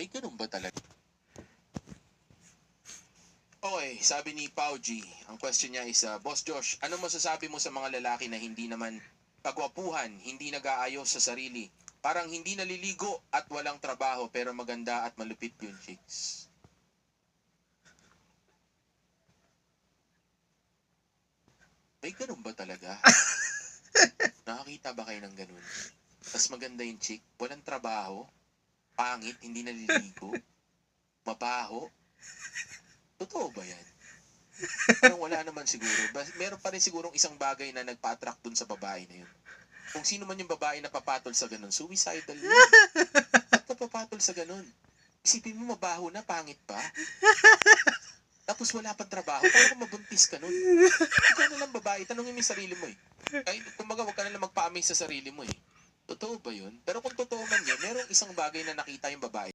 May ganun ba talaga? Okay, sabi ni Pao G, ang question niya is, Boss Josh, ano masasabi mo sa mga lalaki na hindi naman kagwapuhan, hindi nag-aayos sa sarili? Parang hindi naliligo at walang trabaho pero maganda at malupit yung chicks. May ganun ba talaga? Nakakita ba kayo ng ganun? Tapos maganda yung chick, walang trabaho, pangit, hindi naliligo, mabaho. Totoo ba yan? Parang wala naman siguro. Meron pa rin sigurong isang bagay na nagpa-attract dun sa babae na yun. Kung sino man yung babae na papatol sa ganun, suicidal yun. Ba't ka papatol sa ganun? Isipin mo mabaho na, pangit pa. Tapos wala pang trabaho, parang mabuntis ka nun. Ikaw na lang babae, tanongin mo yung sarili mo eh. Ay, kumbaga wag ka na lang magpa-amaze sa sarili mo eh. Totoo ba yun? Pero kung totoo man yun, merong isang bagay na nakita yung babae